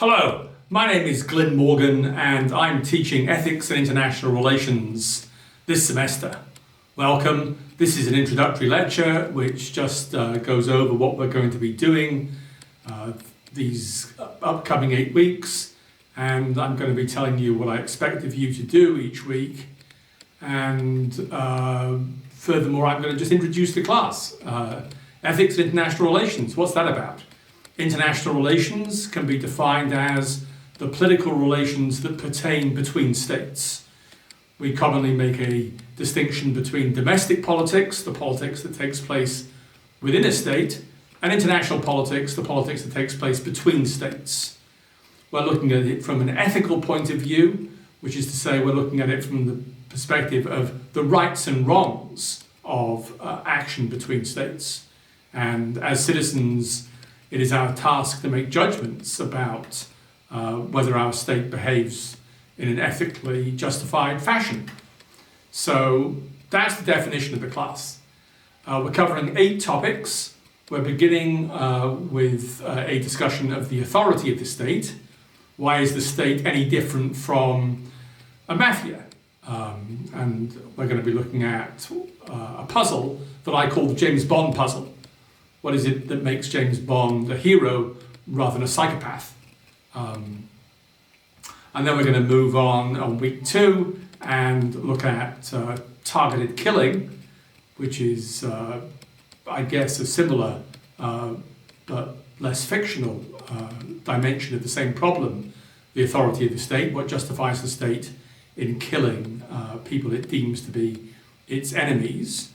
Hello, my name is Glyn and I'm teaching Ethics and International Relations this semester. Welcome. This is an introductory lecture which just goes over what we're going to be doing these upcoming 8 weeks, and I'm going to be telling you what I expect of you to do each week, and furthermore I'm going to just introduce the class. Ethics and International Relations, what's that about? International relations can be defined as the political relations that pertain between states. We commonly make a distinction between domestic politics, the politics that takes place within a state, and international politics, the politics that takes place between states. We're looking at it from an ethical point of view, which is to say we're looking at it from the perspective of the rights and wrongs of action between states. And as citizens, it is our task to make judgments about whether our state behaves in an ethically justified fashion. So that's the definition of the class. We're covering 8 topics. We're beginning with a discussion of the authority of the state. Why is the state any different from a mafia? And we're going to be looking at a puzzle that I call the James Bond puzzle. What is it that makes James Bond a hero rather than a psychopath? And then we're going to move on week 2 and look at targeted killing, which is, I guess, a similar but less fictional dimension of the same problem, the authority of the state, what justifies the state in killing people it deems to be its enemies.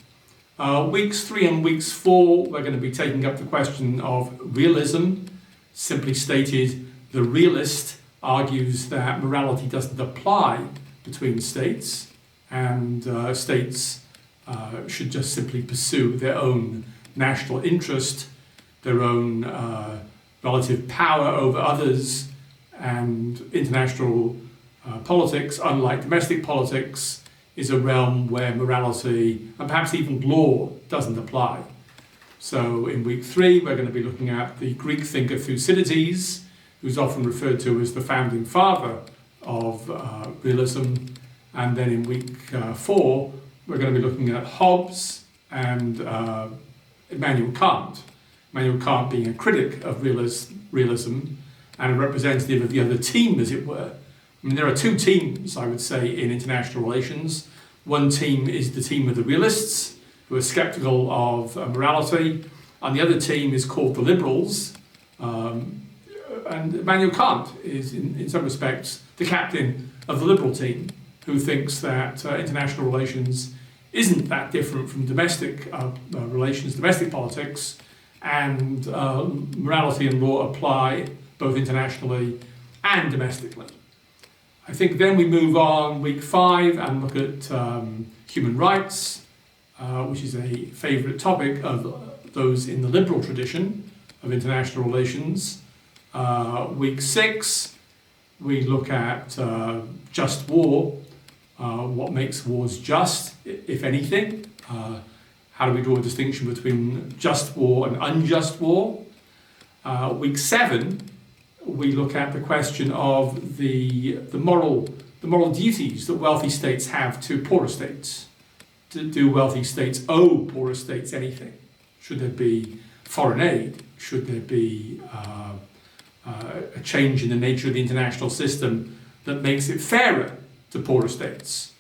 Weeks 3 and weeks 4, we're going to be taking up the question of realism. Simply stated, the realist argues that morality doesn't apply between states, and states should just simply pursue their own national interest, their own relative power over others, and international politics, unlike domestic politics, is a realm where morality and perhaps even law doesn't apply. So in week 3, we're going to be looking at the Greek thinker Thucydides, who's often referred to as the founding father of realism. And then in week 4, we're going to be looking at Hobbes and Immanuel Kant. Immanuel Kant being a critic of realism and a representative of the other team, as it were. I mean, there are 2 teams, I would say, in international relations. One team is the team of the realists, who are skeptical of morality, and the other team is called the liberals. And Immanuel Kant is, in some respects, the captain of the liberal team, who thinks that international relations isn't that different from domestic relations, domestic politics, and morality and law apply both internationally and domestically. I think then we move on week 5 and look at human rights, which is a favourite topic of those in the liberal tradition of international relations. Week 6, we look at just war, what makes wars just, if anything. How do we draw a distinction between just war and unjust war? Week 7, we look at the question of the moral duties that wealthy states have to poorer states. Do wealthy states owe poorer states anything? Should there be foreign aid? Should there be a change in the nature of the international system that makes it fairer to poorer states?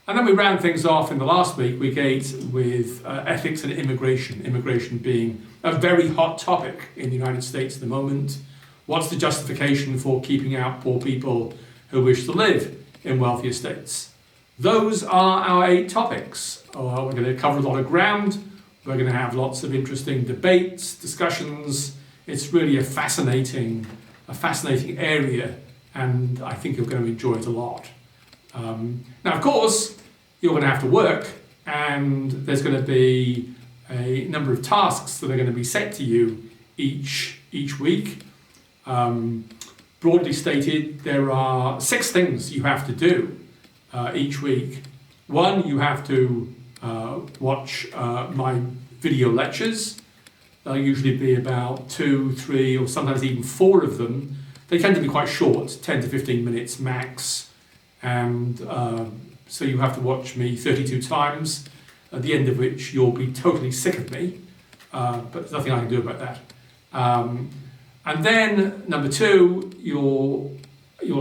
And then we round things off in the last week 8, with ethics and immigration. Immigration being a very hot topic in the United States at the moment. What's the justification for keeping out poor people who wish to live in wealthier states? Those are our 8 topics. We're going to cover a lot of ground. We're going to have lots of interesting debates, discussions. It's really a fascinating area, and I think you're going to enjoy it a lot. Now, of course, you're going to have to work, and there's going to be a number of tasks that are going to be set to you each week. Broadly stated, there are 6 things you have to do each week. 1, you have to watch my video lectures. There'll usually be about 2, 3, or sometimes even 4 of them they tend to be quite short, 10 to 15 minutes max, and so you have to watch me 32 times, at the end of which you'll be totally sick of me, but there's nothing I can do about that. And then number two, you'll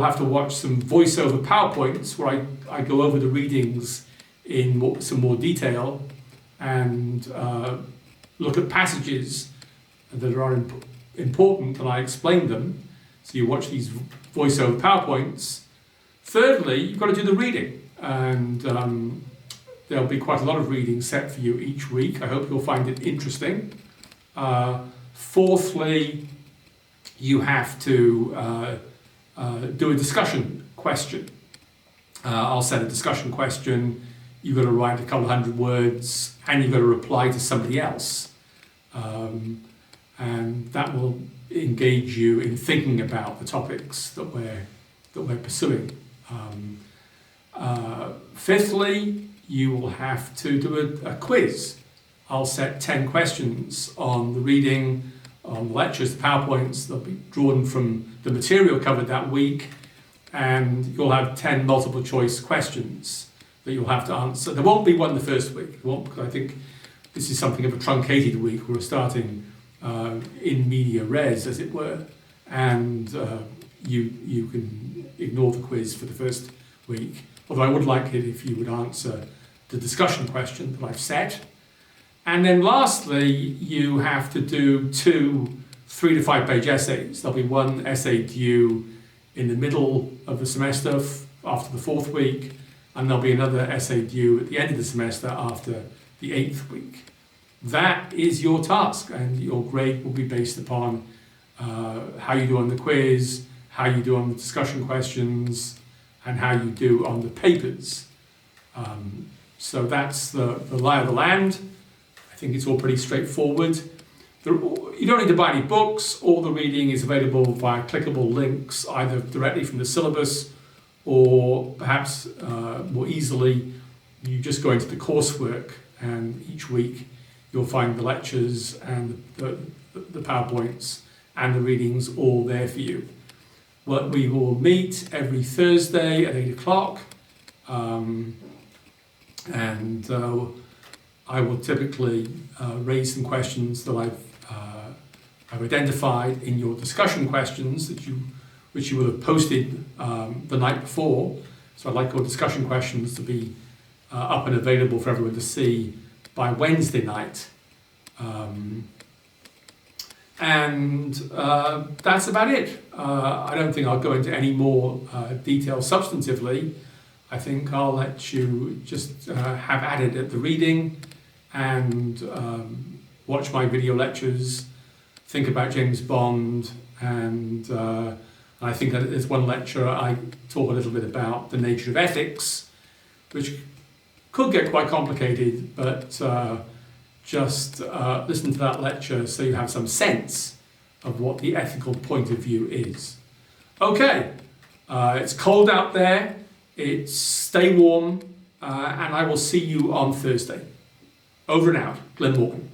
have to watch some voiceover PowerPoints where I go over the readings in some more detail and look at passages that are important and I explain them. So you watch these voiceover PowerPoints. Thirdly, you've got to do the reading, and there'll be quite a lot of reading set for you each week. I hope you'll find it interesting. Fourthly, you have to do a discussion question. I'll set a discussion question. You've got to write a couple of hundred words, and you've got to reply to somebody else. And that will engage you in thinking about the topics that we're pursuing. Fifthly, you will have to do a quiz. I'll set 10 questions on the reading, on the lectures, the PowerPoints. They'll be drawn from the material covered that week, and you'll have 10 multiple choice questions that you'll have to answer. There won't be one the first week. It won't, because I think this is something of a truncated week. We're starting in media res, as it were, and you can ignore the quiz for the first week. Although I would like it if you would answer the discussion question that I've set. And then lastly, you have to do 2 3 to 5 page essays. There'll be one essay due in the middle of the semester after the 4th week, and there'll be another essay due at the end of the semester after the 8th week. That is your task, and your grade will be based upon how you do on the quiz, how you do on the discussion questions, and how you do on the papers. So that's the lie of the land. I think it's all pretty straightforward. You don't need to buy any books. All the reading is available via clickable links, either directly from the syllabus or perhaps more easily, you just go into the coursework, and each week you'll find the lectures and the PowerPoints and the readings all there for you. Well, we will meet every Thursday at 8 o'clock, and I will typically raise some questions that I've identified in your discussion questions which you will have posted the night before. So I'd like your discussion questions to be up and available for everyone to see by Wednesday night. And that's about it. I don't think I'll go into any more detail substantively. I think I'll let you just have at it at the reading and watch my video lectures, think about James Bond, and I think that there's one lecture I talk a little bit about the nature of ethics, which could get quite complicated, but just listen to that lecture so you have some sense of what the ethical point of view is. Okay, it's cold out there, stay warm, and I will see you on Thursday. Over and out, Glyn Morgan.